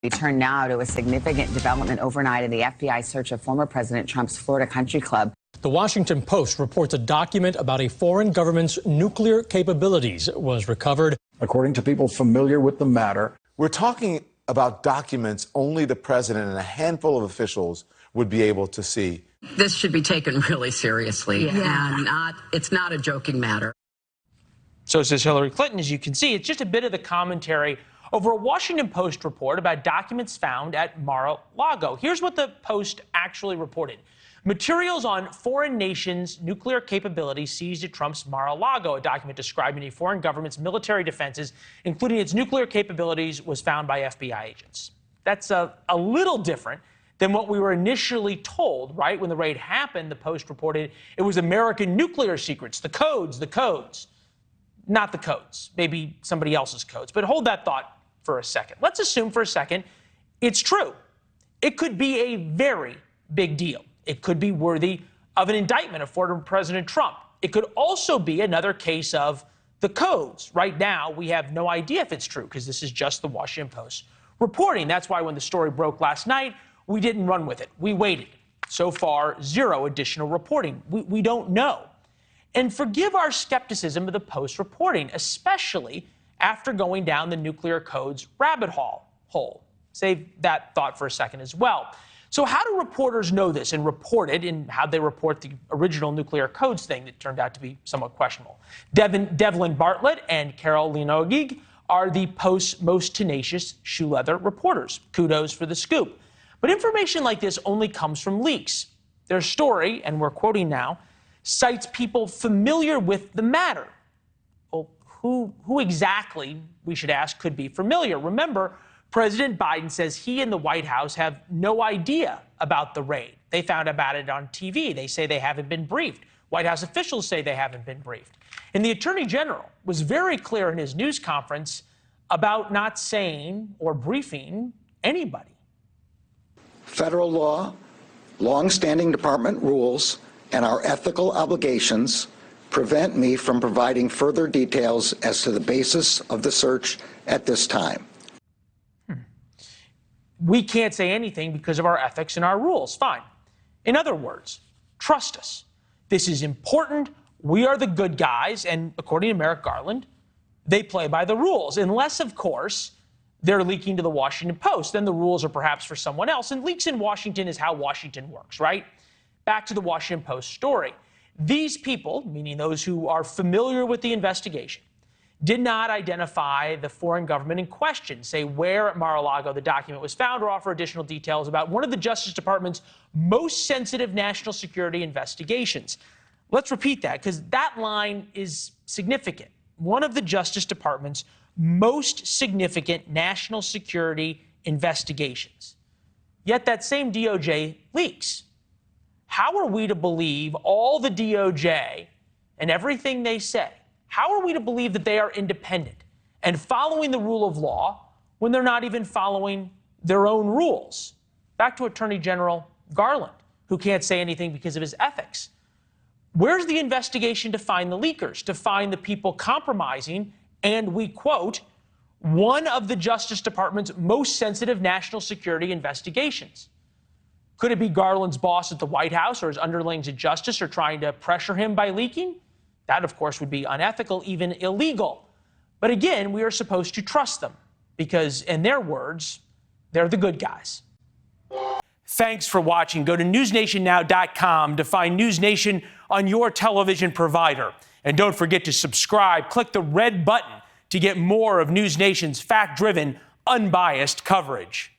We turn now to a significant development overnight in the FBI search of former President Trump's Florida country club. The Washington Post reports a document about a foreign government's nuclear capabilities was recovered. According to people familiar with the matter, we're talking about documents only the president and a handful of officials would be able to see. This should be taken really seriously, and it's not a joking matter. So says Hillary Clinton. As you can see, it's just a bit of the commentary over a Washington Post report about documents found at Mar-a-Lago. Here's what the Post actually reported. Materials on foreign nations' nuclear capabilities seized at Trump's Mar-a-Lago. A document describing a foreign government's military defenses, including its nuclear capabilities, was found by FBI agents. That's a little different than what we were initially told, right? When the raid happened, the Post reported it was American nuclear secrets, the codes. Not the codes, maybe somebody else's codes. But hold that thought for a second. Let's assume for a second it's true. It could be a very big deal. It could be worthy of an indictment of former President Trump. It could also be another case of the codes. Right now, we have no idea if it's true because this is just the Washington Post reporting. That's why when the story broke last night, we didn't run with it. We waited. So far, zero additional reporting. We don't know. And forgive our skepticism of the Post reporting, especially after going down the nuclear codes rabbit hole. Save that thought for a second as well. So how do reporters know this and report it, and how they report the original nuclear codes thing that turned out to be somewhat questionable? Devlin Bartlett and Carol Leonog are the Post's most tenacious shoe leather reporters. Kudos for the scoop. But information like this only comes from leaks. Their story, and we're quoting now, cites people familiar with the matter. Well, who exactly, we should ask, could be familiar? Remember, President Biden says he and the White House have no idea about the raid. They found about it on TV. They say they haven't been briefed. White House officials say they haven't been briefed. And the Attorney General was very clear in his news conference about not saying or briefing anybody. Federal law, long-standing department rules, and our ethical obligations prevent me from providing further details as to the basis of the search at this time. We can't say anything because of our ethics and our rules. Fine. In other words, trust us. This is important. We are the good guys. And according to Merrick Garland, they play by the rules. Unless, of course, they're leaking to the Washington Post. Then the rules are perhaps for someone else. And leaks in Washington is how Washington works, right? Back to the Washington Post story. These people, meaning those who are familiar with the investigation, did not identify the foreign government in question, say where at Mar-a-Lago the document was found, or offer additional details about one of the Justice Department's most sensitive national security investigations. Let's repeat that, because that line is significant. One of the Justice Department's most significant national security investigations. Yet that same DOJ leaks. How are we to believe all the DOJ and everything they say? How are we to believe that they are independent and following the rule of law when they're not even following their own rules? Back to Attorney General Garland, who can't say anything because of his ethics. Where's the investigation to find the leakers, to find the people compromising, and we quote, one of the Justice Department's most sensitive national security investigations? Could it be Garland's boss at the White House or his underlings at Justice are trying to pressure him by leaking? That, of course, would be unethical, even illegal. But again, we are supposed to trust them because, in their words, they're the good guys. Thanks for watching. Go to newsnationnow.com to find NewsNation on your television provider. And don't forget to subscribe. Click the red button to get more of NewsNation's fact-driven, unbiased coverage.